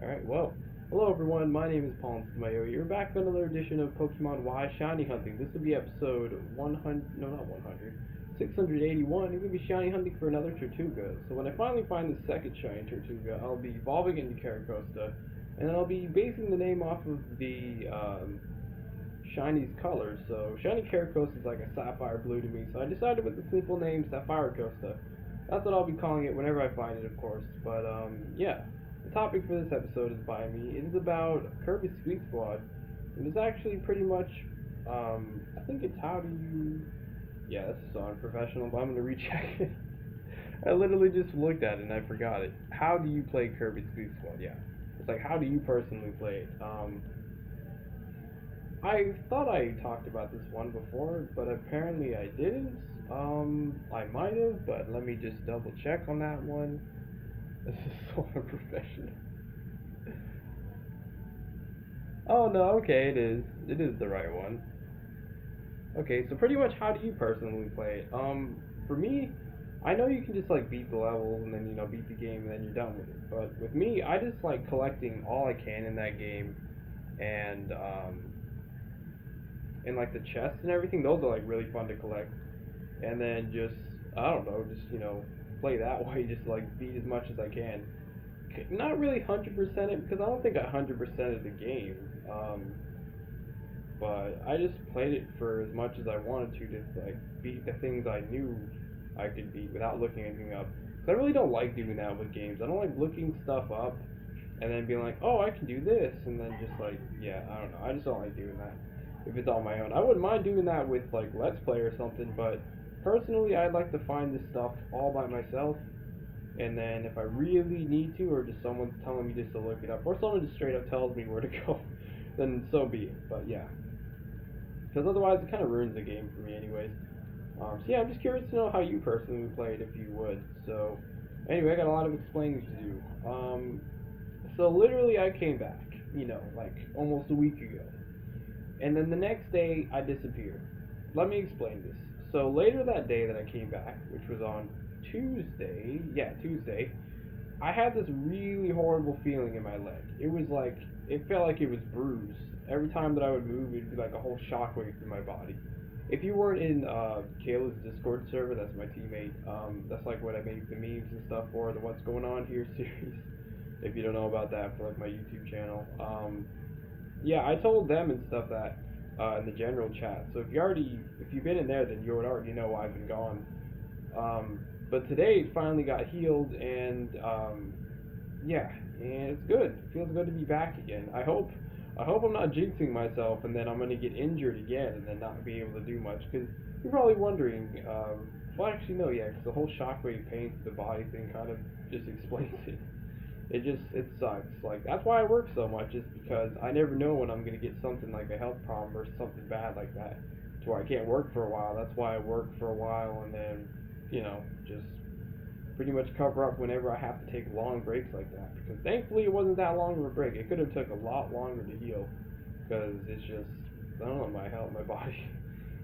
Alright, well, hello everyone, my name is PauLInstaMyooin. You're back with another edition of Pokemon Y Shiny Hunting. This will be episode 100, no not 100, 681. I'm going to be shiny hunting for another Tirtouga. So when I finally find the second shiny Tirtouga, I'll be evolving into Caracosta, and then I'll be basing the name off of the shiny's colors. So shiny Caracosta is like a sapphire blue to me, so I decided with the simple name Sapphire Costa. That's what I'll be calling it whenever I find it, of course. But yeah. The topic for this episode is by me. It is about Kirby Squeak Squad. And it's actually pretty much, I think it's how do you... Yeah, that's so unprofessional, but I'm going to recheck it. I literally just looked at it and I forgot it. How do you play Kirby Squeak Squad? Yeah. It's like, how do you personally play it? I thought I talked about this one before, but apparently I didn't. I might have, but let me just double check on that one. This is so unprofessional. Oh no, okay, it is. It is the right one. Okay, so pretty much how do you personally play it? For me, I know you can just like beat the levels and then, beat the game and then you're done with it. But with me, I just like collecting all I can in that game and like the chests and everything, those are like really fun to collect. And then just, I don't know, just, play that way, just like beat as much as I can. Not really 100% it, because I don't think I 100% of the game. But I just played it for as much as I wanted to like beat the things I knew I could beat without looking anything up. Because I really don't like doing that with games. I don't like looking stuff up and then being like, oh, I can do this, and then just like, yeah, I don't know. I just don't like doing that if it's on my own. I wouldn't mind doing that with like Let's Play or something, but personally, I'd like to find this stuff all by myself, and then if I really need to, or just someone's telling me just to look it up, or someone just straight up tells me where to go, then so be it. But yeah, because otherwise it kind of ruins the game for me anyways. So yeah, I'm just curious to know how you personally played, if you would. So anyway, I got a lot of explaining to do. So literally I came back, like almost a week ago. And then the next day I disappeared. Let me explain this. So later that day that I came back, which was on Tuesday, I had this really horrible feeling in my leg. It was like, it felt like it was bruised. Every time that I would move, it'd be like a whole shockwave through my body. If you weren't in Kayla's Discord server, that's my teammate, that's like what I make the memes and stuff for, the What's Going On Here series, if you don't know about that, for like my YouTube channel. Yeah, I told them and stuff that in the general chat. So if you've been in there, then you would already know why I've been gone. But today it finally got healed, and yeah, and it's good. It feels good to be back again. I hope I'm not jinxing myself, and then I'm gonna get injured again, and then not be able to do much. Because you're probably wondering. Well, actually, no, yeah, because the whole shockwave pain to the body thing kind of just explains it. It sucks. Like, that's why I work so much, is because I never know when I'm gonna get something like a health problem or something bad like that, to where I can't work for a while. That's why I work for a while, and then, just pretty much cover up whenever I have to take long breaks like that. Because thankfully it wasn't that long of a break. It could have took a lot longer to heal, because it's just, I don't know, my health, my body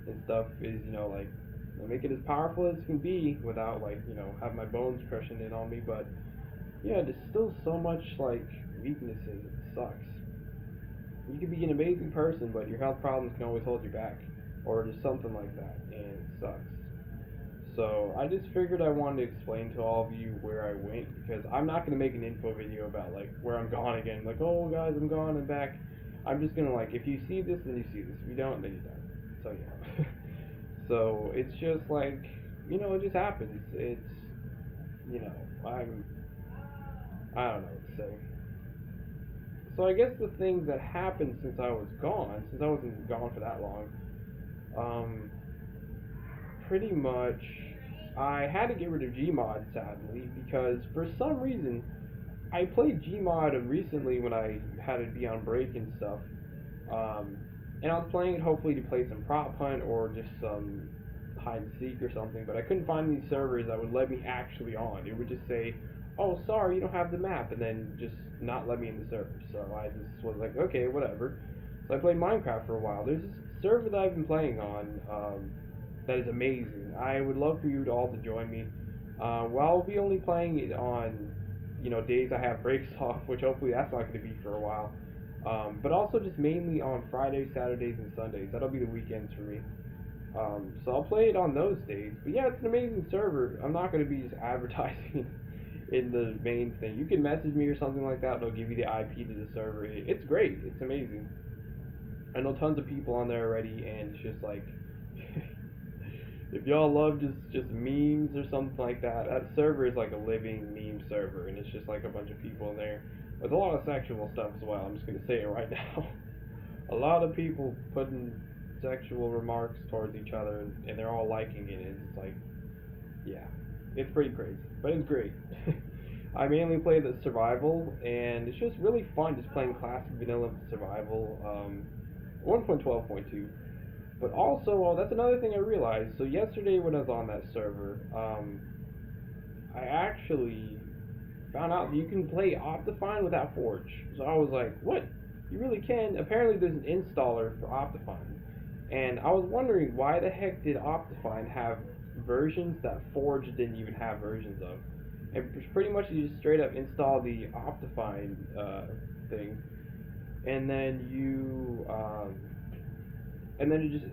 and stuff is, like, I make it as powerful as it can be without, like, have my bones crushing in on me, but yeah, there's still so much, like, weaknesses. It sucks. You can be an amazing person, but your health problems can always hold you back. Or just something like that, and it sucks. So, I just figured I wanted to explain to all of you where I went, because I'm not going to make an info video about, like, where I'm gone again. Like, oh, guys, I'm gone, I'm back. I'm just going to, like, if you see this, then you see this. If you don't, then you don't. So, yeah. So, it's just, like, it just happens. It's, I don't know what to say. So I guess the things that happened since I was gone, since I wasn't gone for that long, pretty much I had to get rid of Gmod, sadly, because for some reason I played Gmod recently when I had to be on break and stuff, and I was playing it hopefully to play some prop hunt or just some hide and seek or something, but I couldn't find these servers that would let me actually on. It would just say, oh, sorry, you don't have the map, and then just not let me in the server. So I just was like, okay, whatever. So I played Minecraft for a while. There's this server that I've been playing on that is amazing. I would love for you all to join me. Well, I'll be only playing it on days I have breaks off, which hopefully that's not going to be for a while. But also just mainly on Fridays, Saturdays, and Sundays. That'll be the weekends for me. So I'll play it on those days. But yeah, it's an amazing server. I'm not going to be just advertising in the main thing. You can message me or something like that. They'll give you the IP to the server. It's great. It's amazing. I know tons of people on there already, and it's just like, if y'all love just memes or something like that, that server is like a living meme server, and it's just like a bunch of people in there. There's a lot of sexual stuff as well. I'm just gonna say it right now. A lot of people putting sexual remarks towards each other, and they're all liking it. And it's like, yeah, it's pretty crazy, but it's great. I mainly play the survival, and it's just really fun just playing classic vanilla survival. 1.12.2. But also, that's another thing I realized. So yesterday when I was on that server, I actually found out that you can play Optifine without Forge. So I was like, what? You really can? Apparently there's an installer for Optifine. And I was wondering, why the heck did Optifine have versions that Forge didn't even have versions of? And pretty much you just straight up install the Optifine thing, and then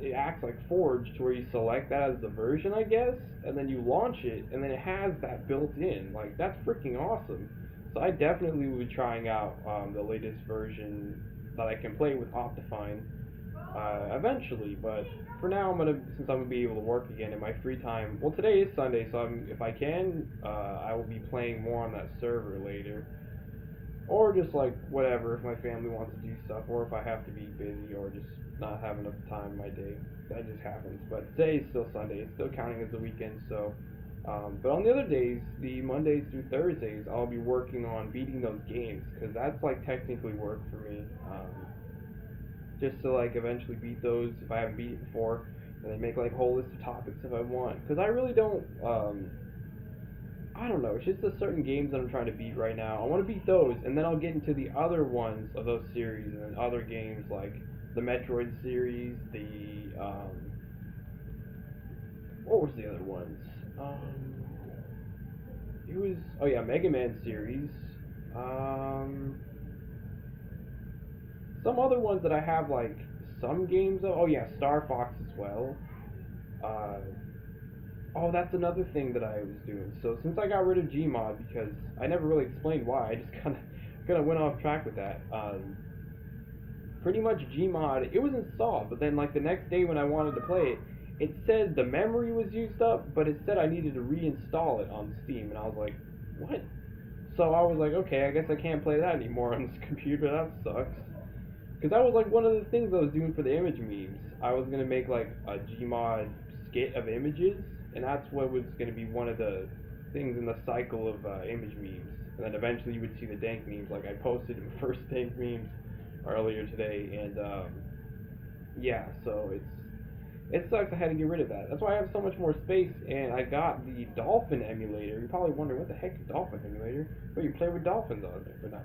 it acts like Forge, to where you select that as the version, I guess, and then you launch it, and then it has that built in. Like, that's freaking awesome. So I definitely will be trying out the latest version that I can play with Optifine eventually. But for now, since I'm gonna be able to work again in my free time. Well, today is Sunday, so if I can, I will be playing more on that server later. Or just like whatever, if my family wants to do stuff, or if I have to be busy, or just not have enough time in my day. That just happens. But today is still Sunday. It's still counting as the weekend. So, but on the other days, the Mondays through Thursdays, I'll be working on beating those games, because that's like technically work for me. Just to like eventually beat those if I haven't beat it before, and then make like a whole list of topics if I want. Because I really don't. I don't know, it's just the certain games that I'm trying to beat right now. I want to beat those, and then I'll get into the other ones of those series, and then other games like the Metroid series, what was the other ones? Mega Man series. Some other ones that I have, like, some games of. Oh yeah, Star Fox as well. That's another thing that I was doing. So since I got rid of Gmod, because I never really explained why, I just kind of went off track with that. Pretty much Gmod, it was installed, but then like the next day when I wanted to play it, it said the memory was used up, but it said I needed to reinstall it on Steam, and I was like, what? So I was like, okay, I guess I can't play that anymore on this computer. That sucks. Because that was like one of the things I was doing for the image memes. I was gonna make like a Gmod skit of images, and that's what was going to be one of the things in the cycle of image memes. And then eventually you would see the dank memes. Like I posted my first dank memes earlier today, and so it sucks I had to get rid of that. That's why I have so much more space, and I got the Dolphin emulator. You're probably wondering, what the heck is Dolphin emulator? Well, you play with dolphins on there, but not.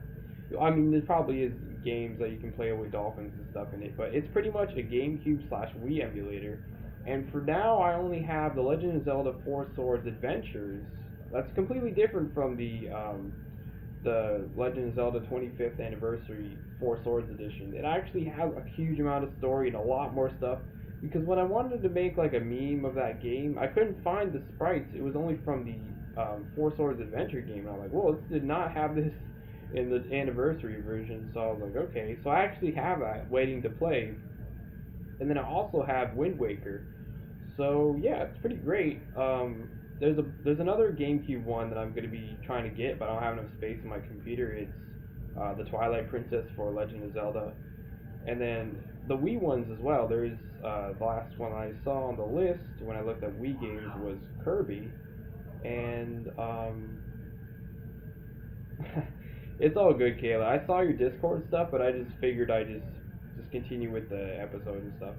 I mean, there probably is games that you can play with dolphins and stuff in it, but it's pretty much a GameCube/Wii emulator. And for now, I only have the Legend of Zelda 4 Swords Adventures. That's completely different from the Legend of Zelda 25th Anniversary 4 Swords Edition. It actually has a huge amount of story and a lot more stuff. Because when I wanted to make like a meme of that game, I couldn't find the sprites. It was only from the 4 Swords Adventure game. And I was like, well, this did not have this in the anniversary version. So I was like, okay. So I actually have that waiting to play. And then I also have Wind Waker. So yeah, it's pretty great. There's another GameCube one that I'm going to be trying to get, but I don't have enough space in my computer. It's the Twilight Princess for Legend of Zelda. And then the Wii ones as well. There's the last one I saw on the list when I looked at Wii games was Kirby. And it's all good, Kayla. I saw your Discord stuff, but I just figured I'd just continue with the episode and stuff.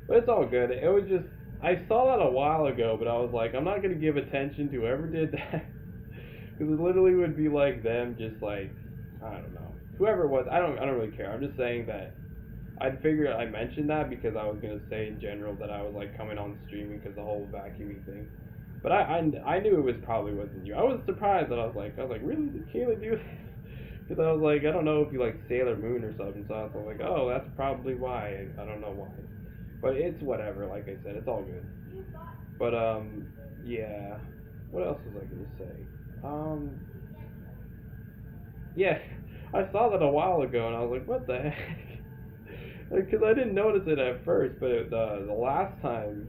But it's all good. It was just, I saw that a while ago, but I was like, I'm not going to give attention to whoever did that. Because it literally would be like them just like, I don't know. Whoever it was, I don't really care. I'm just saying that I figured I mentioned that because I was going to say in general that I was like coming on streaming because the whole vacuuming thing. But I knew it was probably wasn't you. I was surprised that I was like, really? Did Kayla do this? Because I was like, I don't know if you like Sailor Moon or something. So I was like, oh, that's probably why. I don't know why. But it's whatever. Like I said, it's all good. But yeah. What else was I gonna say? Yeah, I saw that a while ago, and I was like, what the heck? Because I didn't notice it at first, but the last time,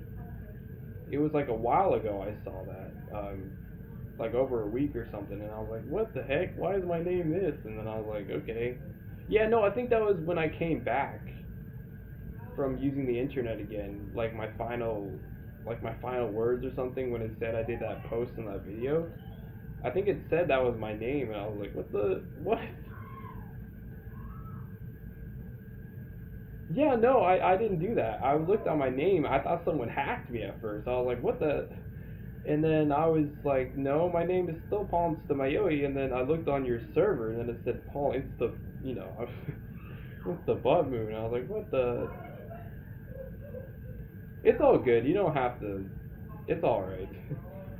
it was like a while ago I saw that, like over a week or something, and I was like, what the heck? Why is my name this? And then I was like, okay. Yeah, no, I think that was when I came back from using the internet again, like my final words or something, when it said I did that post in that video. I think it said that was my name, and I was like, what? Yeah, no, I didn't do that. I looked at my name. I thought someone hacked me at first. I was like, what the? And then I was like, no, my name is still PauLInstaMyooin. And then I looked on your server, and then it said PauLInsta, you know, what's the butt moon? I was like, what the? It's all good. You don't have to. It's all right.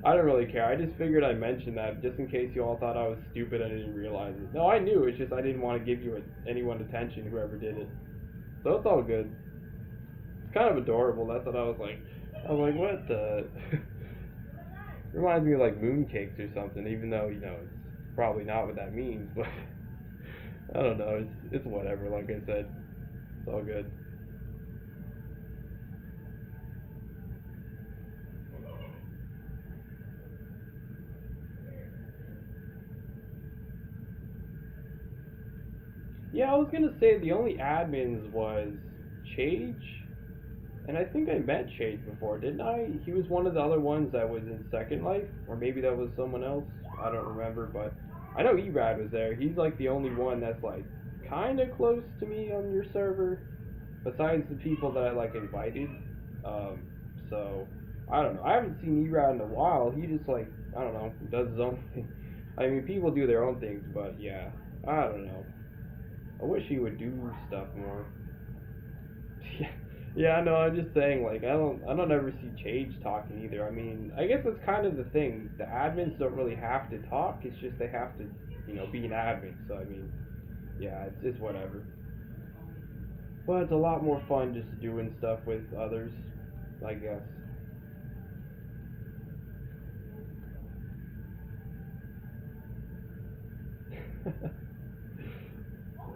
I don't really care. I just figured I'd mention that just in case you all thought I was stupid and I didn't realize it. No, I knew. It's just I didn't want to give anyone attention, whoever did it. So it's all good. It's kind of adorable. That's what I was like. I was like, what the? Reminds me of like mooncakes or something, even though, you know, it's probably not what that means, but I don't know. It's whatever, like I said. It's all good. Yeah, I was gonna say the only admins was Chage, and I think I met Chage before, didn't I? He was one of the other ones that was in Second Life, or maybe that was someone else. I don't remember, but I know Erad was there. He's like the only one that's like kind of close to me on your server, besides the people that I like invited. Um, so I don't know. I haven't seen Erad in a while. He just like, I don't know, does his own thing. I mean, people do their own things, but yeah, I don't know. I wish he would do stuff more. Yeah, yeah, no, I'm just saying, like, I don't ever see Chage talking either. I mean, I guess that's kind of the thing. The admins don't really have to talk. It's just they have to, you know, be an admin. So I mean, yeah, it's whatever. But it's a lot more fun just doing stuff with others, I guess.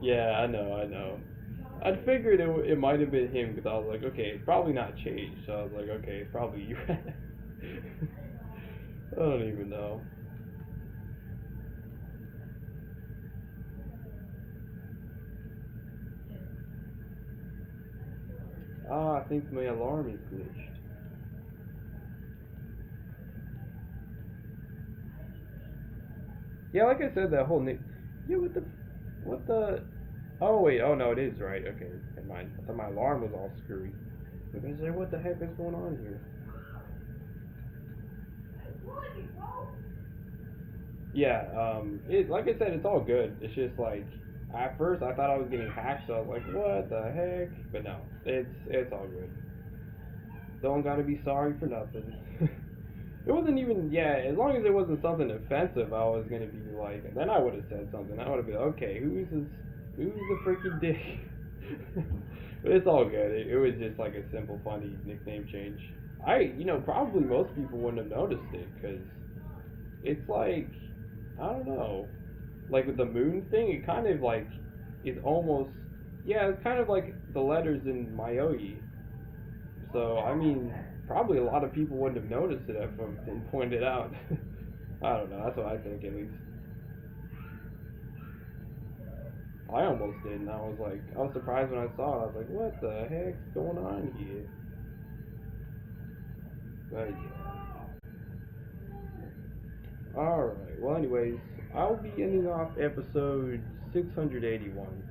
Yeah, I know, I know. I figured it might have been him because I was like, okay, it's probably not Chage. So I was like, okay, it's probably you. I don't even know. Ah, I think my alarm is glitched. Yeah, like I said, that whole Nick. Yeah, what the? Oh wait, oh no, it is right. Okay, never mind. I thought my alarm was all screwy. I was gonna say, what the heck is going on here? Yeah, it like I said, it's all good. It's just like at first I thought I was getting hacked, so I was like, what the heck? But no, it's all good. Don't gotta be sorry for nothing. It wasn't even, yeah, as long as it wasn't something offensive, I was gonna be like, then I would have said something. I would have been okay, who's the freaking dick? But it's all good. It was just like a simple, funny nickname change. You know, probably most people wouldn't have noticed it because it's like, I don't know, like with the moon thing, it kind of like is almost, yeah, it's kind of like the letters in Myoi. So I mean, probably a lot of people wouldn't have noticed it if I didn't point it out. I don't know. That's what I think, at least. I almost did, and I was surprised when I saw it. I was like, what the heck's going on here? But yeah. All right. Well, anyways, I'll be ending off episode 681.